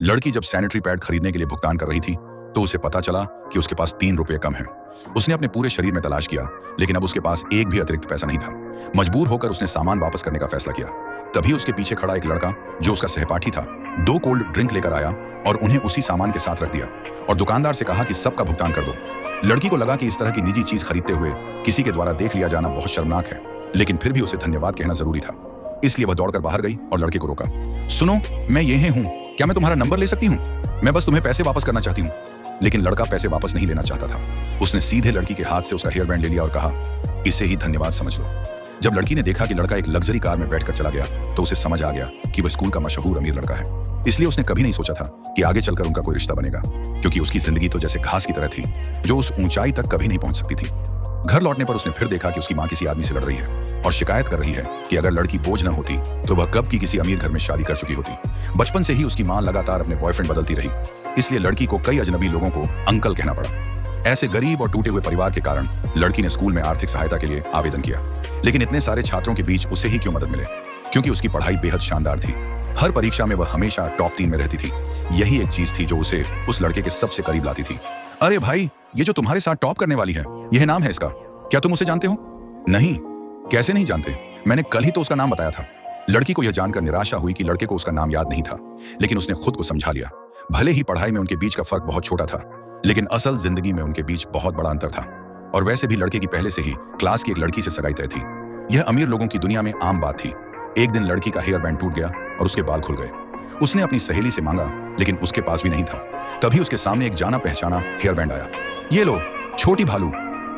लड़की जब sanitary pad खरीदने के लिए भुगतान कर रही थी तो उसे पता चला कि उसके पास 3 रुपए कम है। उसने अपने पूरे शरीर में तलाश किया, लेकिन अब उसके पास एक भी अतिरिक्त पैसा नहीं था। मजबूर होकर उसने सामान वापस करने का फैसला किया। तभी उसके पीछे खड़ा एक लड़का जो उसका सहपाठी था 2 कोल्ड ड्रिंक लेकर आया और उन्हें उसी सामान के साथ रख दिया और दुकानदार से कहा कि सबका भुगतान कर दो। लड़की को लगा कि इस तरह की निजी चीज खरीदते हुए किसी के द्वारा देख लिया जाना बहुत शर्मनाक है, लेकिन फिर भी उसे धन्यवाद कहना जरूरी था। इसलिए वह दौड़कर बाहर गई और लड़के को रोका। सुनो, मैं ये हूँ, क्या मैं तुम्हारा नंबर ले सकती हूँ? मैं बस तुम्हें पैसे वापस करना चाहती हूँ। लेकिन लड़का पैसे वापस नहीं लेना चाहता था। उसने सीधे लड़की के हाथ से उसका हेयर बैंड ले लिया और कहा, इसे ही धन्यवाद समझ लो। जब लड़की ने देखा कि लड़का एक लग्जरी कार में बैठकर चला गया तो उसे समझ आ गया कि वह स्कूल का मशहूर अमीर लड़का है। इसलिए उसने कभी नहीं सोचा था कि आगे चलकर उनका कोई रिश्ता बनेगा, क्योंकि उसकी जिंदगी तो जैसे घास की तरह थी जो उस ऊंचाई तक कभी नहीं पहुंच सकती थी। घर लौटने पर उसने फिर देखा कि उसकी माँ किसी आदमी से लड़ रही है और शिकायत कर रही है कि अगर लड़की बोझ न होती तो वह कब की किसी अमीर घर में शादी कर चुकी होती। बचपन से ही उसकी माँ लगातार अपने बॉयफ्रेंड बदलती रही, इसलिए लड़की को कई अजनबी लोगों को अंकल कहना पड़ा। ऐसे गरीब और टूटे हुए परिवार के कारण लड़की ने स्कूल में आर्थिक सहायता के लिए आवेदन किया, लेकिन इतने सारे छात्रों के बीच उसे ही क्यों मदद मिले, क्योंकि उसकी पढ़ाई बेहद शानदार थी। हर परीक्षा में वह हमेशा टॉप 3 में रहती थी। यही एक चीज थी जो उसे उस लड़के के सबसे करीब लाती थी। अरे भाई, ये जो तुम्हारे साथ टॉप करने वाली है, यह नाम है इसका, क्या तुम उसे जानते हो? नहीं। कैसे नहीं जानते? मैंने कल ही तो उसका नाम बताया था। लड़की को यह जानकर निराशा हुई कि लड़के को उसका नाम याद नहीं था, लेकिन उसने खुद को समझा लिया। भले ही पढ़ाई में उनके बीच का फर्क बहुत छोटा था, लेकिन असल जिंदगी में उनके बीच बहुत बड़ा अंतर था। और वैसे भी लड़के की पहले से ही क्लास की एक लड़की से सगाई तय थी। यह अमीर लोगों की दुनिया में आम बात थी। एक दिन लड़की का हेयर बैंड टूट गया और उसके बाल खुल गए। उसने अपनी सहेली से मांगा, लेकिन उसके पास भी नहीं था। तभी उसके सामने एक जाना पहचाना हेयर बैंड आया। ये लो, छोटी भालू।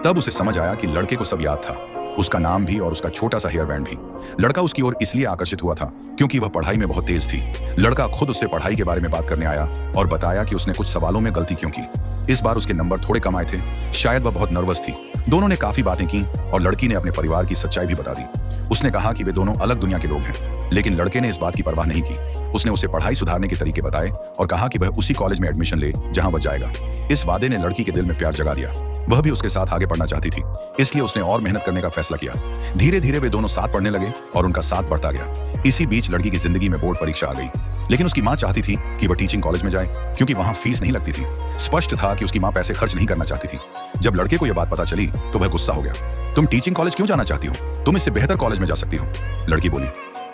तब उसे समझ आया कि लड़के को सब याद था, उसका नाम भी और उसका छोटा सा हेयर बैंड भी। लड़का उसकी ओर इसलिए आकर्षित हुआ था क्योंकि वह पढ़ाई में बहुत तेज थी। लड़का खुद उससे पढ़ाई के बारे में बात करने आया और बताया कि उसने कुछ सवालों में गलती क्यों की। इस बार उसके नंबर थोड़े कम आए थे, शायद वह बहुत नर्वस थी। दोनों ने काफी बातें की और लड़की ने अपने परिवार की सच्चाई भी बता दी। उसने कहा कि वे दोनों अलग दुनिया के लोग हैं, लेकिन लड़के ने इस बात की परवाह नहीं की। उसने उसे पढ़ाई सुधारने के तरीके बताए और कहा कि वह उसी कॉलेज में एडमिशन ले जहां वह जाएगा। इस वादे ने लड़की के दिल में प्यार जगा दिया। वह भी उसके साथ आगे पढ़ना चाहती थी, इसलिए उसने और मेहनत करने का फैसला किया। धीरे धीरे वे दोनों साथ पढ़ने लगे और उनका साथ बढ़ता गया। इसी बीच लड़की की जिंदगी में बोर्ड परीक्षा आ गई, लेकिन उसकी माँ चाहती थी कि वह टीचिंग कॉलेज में जाए क्योंकि वहां फीस नहीं लगती थी। स्पष्ट था कि उसकी माँ पैसे खर्च नहीं करना चाहती थी। जब लड़के को यह बात पता चली तो वह गुस्सा हो गया। तुम टीचिंग कॉलेज क्यों जाना चाहती हो? तुम इससे बेहतर कॉलेज में जा सकती हो। लड़की बोली,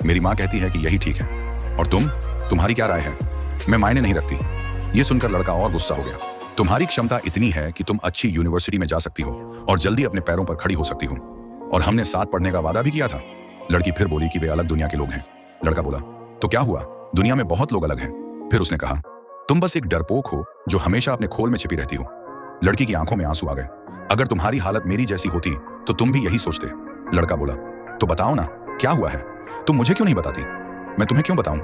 मेरी माँ कहती है कि यही ठीक है। और तुम्हारी क्या राय है? मैं मायने नहीं रखती। ये सुनकर लड़का और गुस्सा हो गया। तुम्हारी क्षमता इतनी है कि तुम अच्छी यूनिवर्सिटी में जा सकती हो और जल्दी अपने पैरों पर खड़ी हो सकती हो, और हमने साथ पढ़ने का वादा भी किया था। लड़की फिर बोली कि वे अलग दुनिया के लोग हैं। लड़का बोला, तो क्या हुआ? दुनिया में बहुत लोग अलग हैं। फिर उसने कहा, तुम बस एक डरपोक हो जो हमेशा अपने खोल में छिपी रहती हो। लड़की की आंखों में आंसू आ गए। अगर तुम्हारी हालत मेरी जैसी होती तो तुम भी यही सोचते। लड़का बोला, तो बताओ ना, क्या हुआ है? तुम मुझे क्यों नहीं बताती? मैं तुम्हें क्यों बताऊं?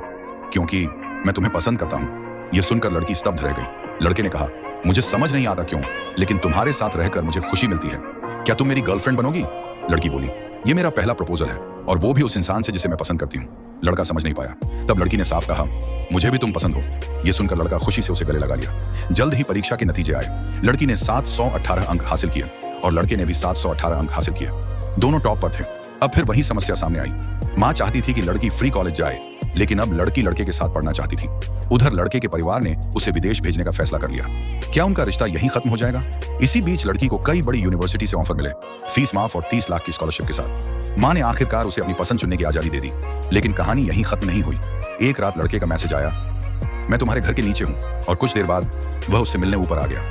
क्योंकि मैं तुम्हें पसंद करता हूं। यह सुनकर लड़की स्तब्ध रह गई। लड़के ने कहा, मुझे समझ नहीं आता क्यों, लेकिन तुम्हारे साथ रहकर मुझे खुशी मिलती है। क्या तुम मेरी गर्लफ्रेंड बनोगी? लड़की बोली, ये मेरा पहला प्रपोजल है, और वो भी उस इंसान से जिसे मैं पसंद करती हूँ। लड़का समझ नहीं पाया। तब लड़की ने साफ कहा, मुझे भी तुम पसंद हो। ये सुनकर लड़का खुशी से उसे गले लगा लिया। जल्द ही परीक्षा के नतीजे आए। लड़की ने 718 अंक हासिल किए और लड़के ने भी 718 अंक हासिल किए। दोनों टॉप पर थे। अब फिर वही समस्या सामने आई। माँ चाहती थी कि लड़की फ्री कॉलेज जाए, लेकिन अब लड़की लड़के के साथ पढ़ना चाहती थी। उधर लड़के के परिवार ने उसे विदेश भेजने का फैसला कर लिया। क्या उनका रिश्ता यहीं खत्म हो जाएगा? इसी बीच लड़की को कई बड़ी यूनिवर्सिटी से ऑफर मिले, फीस माफ और 30 लाख की स्कॉलरशिप के साथ। माँ ने आखिरकार उसे अपनी पसंद चुनने की आजादी दे दी। लेकिन कहानी यहीं खत्म नहीं हुई। एक रात लड़के का मैसेज आया, मैं तुम्हारे घर के नीचे हूँ, और कुछ देर बाद वह उससे मिलने ऊपर आ गया।